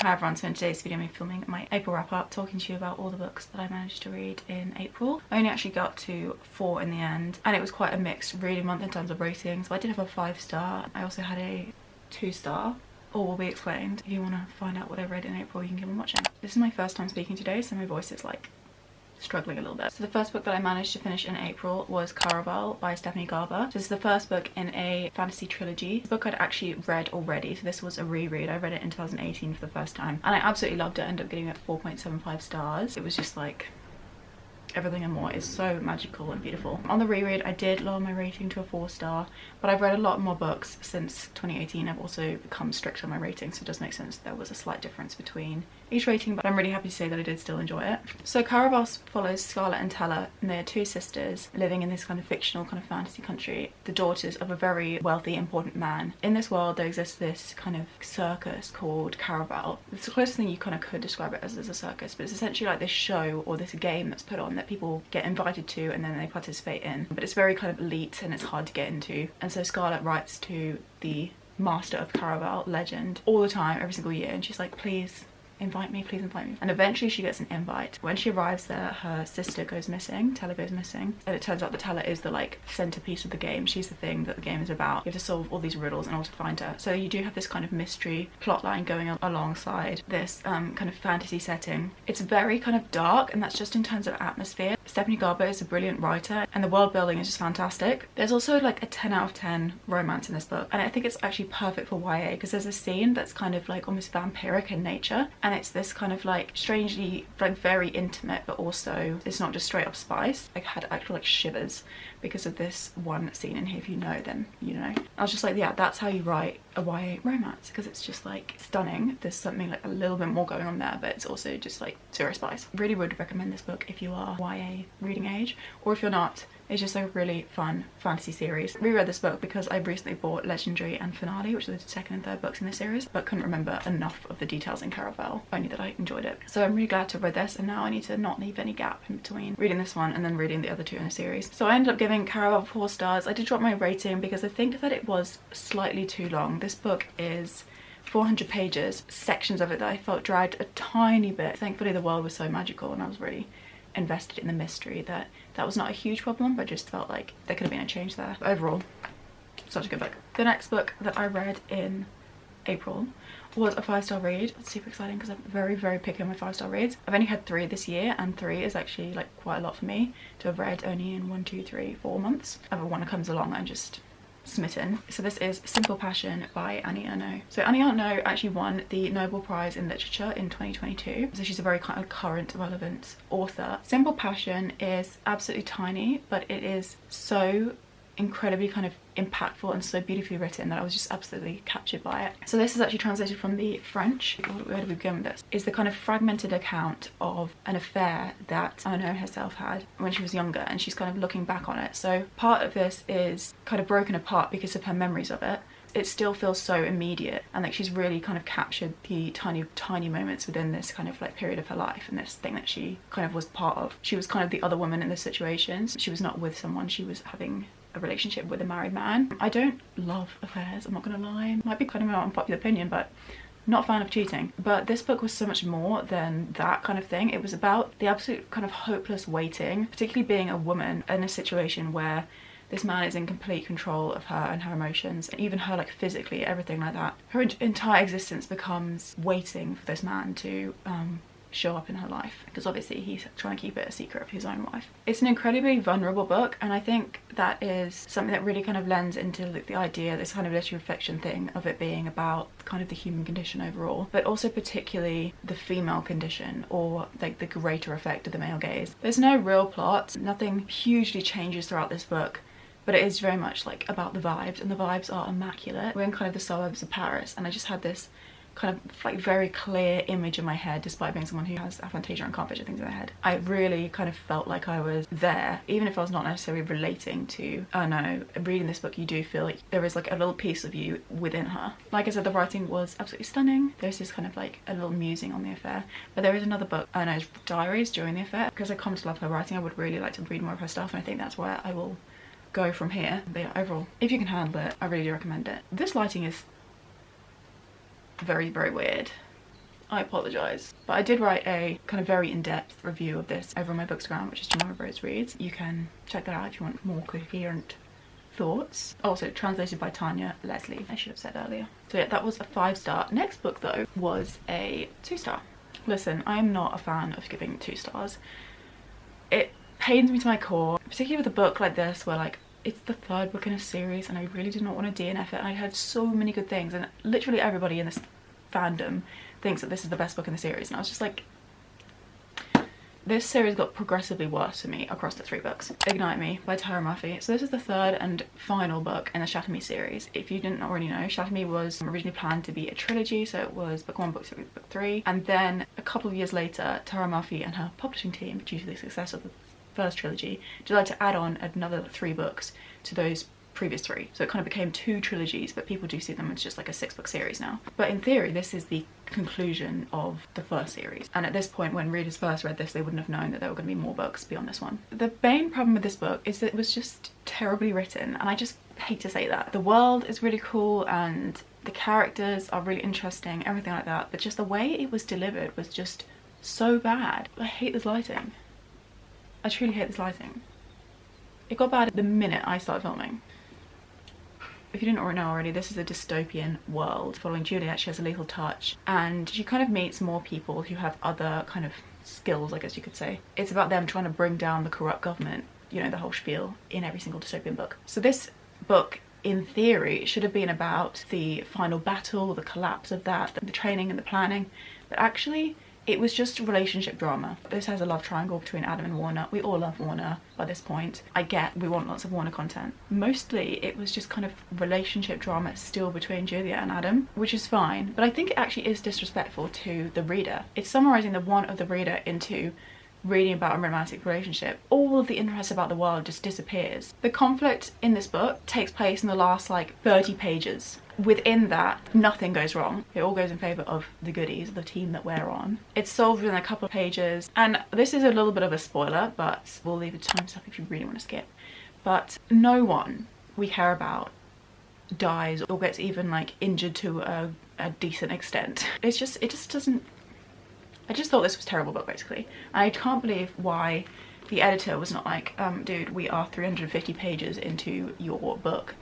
Hi everyone, so in today's video I'm filming my April wrap up, talking to you about all the books that I managed to read in April. I only actually got to 4 in the end, and it was quite a mixed reading month in terms of ratings. So I did have a 5-star, I also had a 2-star. All will be explained. If you want to find out what I read in April, you can keep on watching. This is my first time speaking today, so my voice is like struggling a little bit. So the first book that I managed to finish in April was Caraval by Stephanie Garber. This is the first book in a fantasy trilogy. This book I'd actually read already, so this was a reread. I read it in 2018 for the first time, and I absolutely loved it. I ended up getting it 4.75 stars. It was just like everything and more. Is so magical and beautiful. On the reread I did lower my rating to a 4-star, but I've read a lot more books since 2018. I've also become strict on my rating, so it does make sense there was a slight difference between each rating, but I'm really happy to say that I did still enjoy it. So Caraval follows Scarlett and Tella, and they're two sisters living in this kind of fictional kind of fantasy country, the daughters of a very wealthy important man. In this world there exists this kind of circus called Caraval. It's the closest thing you kind of could describe it as a circus, but it's essentially like this show or this game that's put on that people get invited to and then they participate in, but it's very kind of elite and it's hard to get into. And so Scarlett writes to the master of Caraval, Legend, all the time, every single year, and she's like, please invite me, please invite me. And eventually she gets an invite. When she arrives there, her sister goes missing, Tella goes missing, and it turns out that Tella is the like centerpiece of the game. She's the thing that the game is about. You have to solve all these riddles in order to find her. So you do have this kind of mystery plotline going alongside this kind of fantasy setting. It's very kind of dark, and that's just in terms of atmosphere. Stephanie Garber is a brilliant writer and the world building is just fantastic. There's also like a 10 out of 10 romance in this book, and I think it's actually perfect for YA because there's a scene that's kind of like almost vampiric in nature, and it's this kind of like strangely like very intimate, but also it's not just straight up spice. I had actual like shivers because of this one scene in here. If you know, then you know. I was just like, yeah, that's how you write a YA romance, because it's just like stunning. There's something like a little bit more going on there, but it's also just like zero spice. Really would recommend this book if you are YA reading age, or if you're not. It's just a really fun fantasy series. Reread this book because I recently bought Legendary and Finale, which are the second and third books in this series, but couldn't remember enough of the details in Caraval, only that I enjoyed it. So I'm really glad to have read this, and now I need to not leave any gap in between reading this one and then reading the other two in the series. So I ended up giving Caraval 4 stars. I did drop my rating because I think that it was slightly too long. This book is 400 pages, sections of it that I felt dragged a tiny bit. Thankfully the world was so magical and I was really invested in the mystery that was not a huge problem, but I just felt like there could have been a change there. But overall, such a good book. The next book that I read in April was a 5-star read. It's super exciting because I'm very picky on my 5-star reads. I've only had 3 this year, and 3 is actually like quite a lot for me to have read only in 1, 2, 3, 4 months. Every one that comes along I'm just smitten. So this is Simple Passion by Annie Ernaux. So Annie Ernaux actually won the Nobel Prize in Literature in 2022. So she's a very kind of current, relevant author. Simple Passion is absolutely tiny, but it is so incredibly kind of impactful and so beautifully written that I was just absolutely captured by it. So this is actually translated from the French. Where do we begin with this? Is the kind of fragmented account of an affair that Ernaux herself had when she was younger, and she's kind of looking back on it. So part of this is kind of broken apart because of her memories of it. It still feels so immediate, and like she's really kind of captured the tiny moments within this kind of like period of her life and this thing that she kind of was part of. She was kind of the other woman in this situation. She was not with someone, she was having a relationship with a married man. I don't love affairs, I'm not gonna lie. Might be kind of an unpopular opinion, but not a fan of cheating. But this book was so much more than that kind of thing. It was about the absolute kind of hopeless waiting, particularly being a woman in a situation where this man is in complete control of her and her emotions, and even her like physically, everything like that. Her entire existence becomes waiting for this man to show up in her life, because obviously he's trying to keep it a secret of his own wife. It's an incredibly vulnerable book, and I think that is something that really kind of lends into like the idea, this kind of literary fiction thing of it being about kind of the human condition overall, but also particularly the female condition, or like the greater effect of the male gaze. There's no real plot, nothing hugely changes throughout this book, but it is very much like about the vibes, and the vibes are immaculate. We're in kind of the suburbs of Paris, and I just had this kind of like very clear image in my head, despite being someone who has aphantasia and can't picture things in their head. I really kind of felt like I was there, even if I was not necessarily relating to Ernaux. Reading this book, you do feel like there is like a little piece of you within her. Like I said, the writing was absolutely stunning. There's this kind of like a little musing on the affair, but there is another book, Ernaux's diaries during the affair. Because I come to love her writing, I would really like to read more of her stuff, and I think that's where I will go from here. But yeah, overall, if you can handle it, I really do recommend it. This lighting is very weird. I apologise. But I did write a kind of very in-depth review of this over on my bookstagram, which is Jemima Reads. You can check that out if you want more coherent thoughts. Also translated by Tanya, Leslie, I should have said earlier. So yeah, that was a 5-star. Next book though was a 2-star. Listen, I am not a fan of giving 2 stars. It pains me to my core, particularly with a book like this where like it's the 3rd book in a series and I really did not want to DNF it, and I heard so many good things and literally everybody in this fandom thinks that this is the best book in the series, and I was just like, this series got progressively worse for me across the 3 books. Ignite Me by tahereh. So this is the 3rd and final book in the Shatter Me series. If you didn't already know, Shatter Me was originally planned to be a trilogy, so it was book 1, book 2, book 3, and then a couple of years later tahereh and her publishing team, due to the success of the first trilogy, decided to add on another 3 books to those previous 3. So it kind of became 2 trilogies, but people do see them as just like a 6-book series now. But in theory, this is the conclusion of the first series. And at this point, when readers first read this, they wouldn't have known that there were going to be more books beyond this one. The main problem with this book is that it was just terribly written, and I just hate to say that. The world is really cool and the characters are really interesting, everything like that, but just the way it was delivered was just so bad. I hate this lighting. I truly hate this lighting. It got bad the minute I started filming. If you didn't already know already, this is a dystopian world following Juliet. She has a lethal touch and she kind of meets more people who have other kind of skills, I guess you could say. It's about them trying to bring down the corrupt government, you know, the whole spiel in every single dystopian book. So this book, in theory, should have been about the final battle, the collapse of that, the training and the planning, but actually it was just relationship drama. This has a love triangle between Adam and Warner. We all love Warner by this point. I get we want lots of Warner content. Mostly it was just kind of relationship drama still between Julia and Adam, which is fine, but I think it actually is disrespectful to the reader. It's summarising the want of the reader into reading about a romantic relationship. All of the interest about the world just disappears. The conflict in this book takes place in the last like 30 pages. Within that, nothing goes wrong. It all goes in favour of the goodies, the team that we're on. It's solved within a couple of pages, and this is a little bit of a spoiler, but we'll leave a timestamp if you really want to skip. But no one we care about dies or gets even like injured to a decent extent. It just doesn't. I just thought this was a terrible book, basically. And I can't believe why the editor was not like, dude, we are 350 pages into your book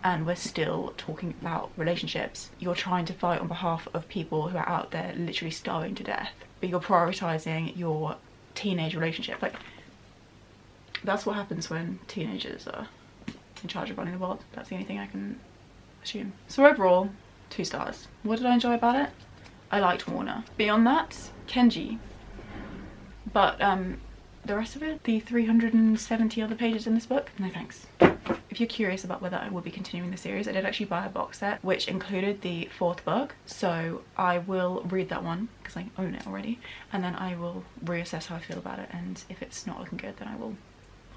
and we're still talking about relationships. You're trying to fight on behalf of people who are out there literally starving to death, but you're prioritizing your teenage relationship. Like, that's what happens when teenagers are in charge of running the world. That's the only thing I can assume. So overall, 2 stars. What did I enjoy about it? I liked Warner. Beyond that, Kenji. But the rest of it, the 370 other pages in this book, no thanks. If you're curious about whether I will be continuing the series, I did actually buy a box set which included the 4th book, so I will read that one because I own it already, and then I will reassess how I feel about it, and if it's not looking good then I will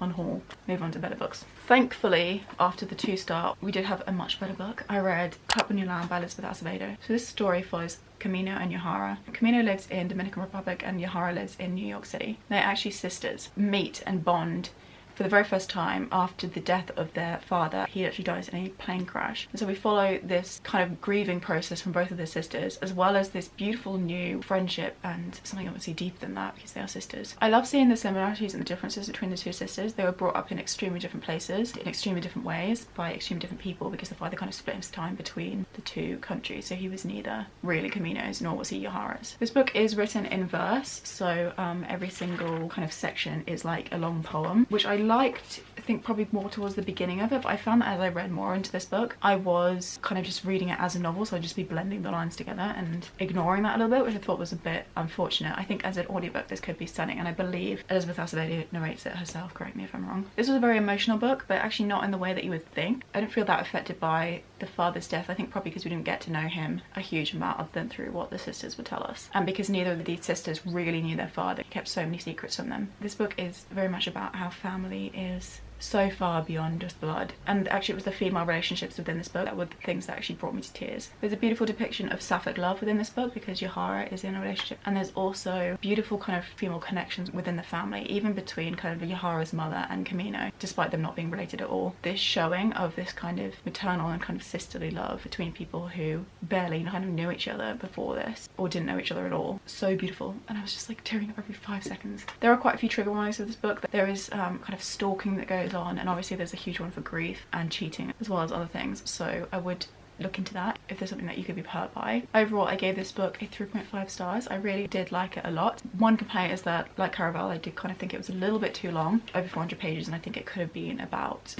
unhaul, move on to better books. Thankfully, after the 2-star, we did have a much better book. I read Cut When You Land by Elizabeth Acevedo. So this story follows Camino and Yahara. Camino lives in Dominican Republic and Yahara lives in New York City. They're actually sisters, meet and bond for the very first time after the death of their father. He actually dies in a plane crash. And so we follow this kind of grieving process from both of their sisters, as well as this beautiful new friendship and something obviously deeper than that because they are sisters. I love seeing the similarities and the differences between the 2 sisters. They were brought up in extremely different places, in extremely different ways, by extremely different people, because the father kind of split his time between the 2 countries. So he was neither really Camino's nor was he Yahara's. This book is written in verse, so every single kind of section is like a long poem, which I liked, I think probably more towards the beginning of it, but I found that as I read more into this book, I was kind of just reading it as a novel, so I'd just be blending the lines together and ignoring that a little bit, which I thought was a bit unfortunate. I think as an audiobook this could be stunning, and I believe Elizabeth Acevedo narrates it herself, correct me if I'm wrong. This was a very emotional book, but actually not in the way that you would think. I don't feel that affected by the father's death, I think probably because we didn't get to know him a huge amount other than through what the sisters would tell us, and because neither of these sisters really knew their father. He kept so many secrets from them. This book is very much about how family is so far beyond just blood. And actually it was the female relationships within this book that were the things that actually brought me to tears. There's a beautiful depiction of sapphic love within this book because Yahara is in a relationship, and there's also beautiful kind of female connections within the family, even between kind of Yahara's mother and Camino, despite them not being related at all. This showing of this kind of maternal and kind of sisterly love between people who barely kind of knew each other before this, or didn't know each other at all. So beautiful. And I was just like tearing up every 5 seconds. There are quite a few trigger warnings with this book. There is kind of stalking that goes on, and obviously there's a huge one for grief and cheating as well as other things, so I would look into that if there's something that you could be hurt by. Overall, I gave this book a 3.5 stars. I really did like it a lot. One complaint is that, like Caraval, I did kind of think it was a little bit too long, over 400 pages, and I think it could have been about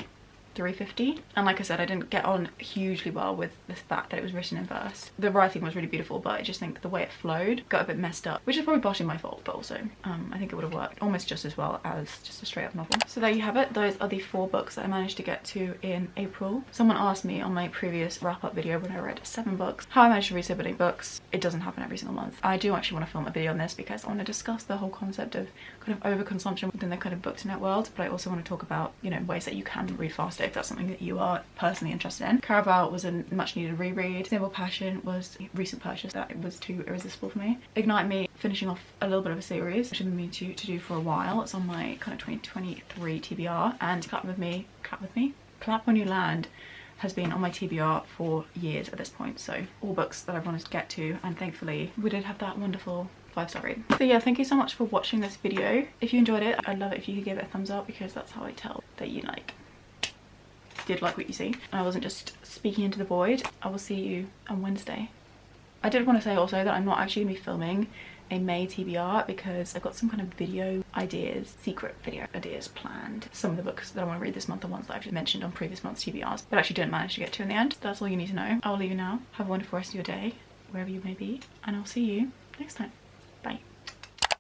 350. And like I said, I didn't get on hugely well with the fact that it was written in verse. The writing was really beautiful, but I just think the way it flowed got a bit messed up, which is probably partially my fault, but also I think it would have worked almost just as well as just a straight up novel. So there you have it. Those are the 4 books that I managed to get to in April. Someone asked me on my previous wrap-up video when I read 7 books how I managed to read so many books. It doesn't happen every single month. I do actually want to film a video on this because I want to discuss the whole concept of kind of overconsumption within the kind of book-to-net world, but I also want to talk about, you know, ways that you can read faster if that's something that you are personally interested in. Caraval was a much needed reread. Simple Passion was a recent purchase that it was too irresistible for me. Ignite Me, finishing off a little bit of a series which I've been meaning to do for a while. It's on my kind of 2023 TBR, and Clap When You Land has been on my TBR for years at this point, so all books that I've wanted to get to, and thankfully we did have that wonderful 5-star read. So yeah, thank you so much for watching this video. If you enjoyed it, I'd love it if you could give it a thumbs up, because that's how I tell that you did like what you see and I wasn't just speaking into the void. I will see you on Wednesday. I did want to say also that I'm not actually going to be filming a May TBR because I've got some kind of video ideas, secret video ideas planned. Some of the books that I want to read this month are ones that I've just mentioned on previous month's TBRs but actually didn't manage to get to in the end. That's all you need to know. I'll leave you now. Have a wonderful rest of your day, wherever you may be, and I'll see you next time.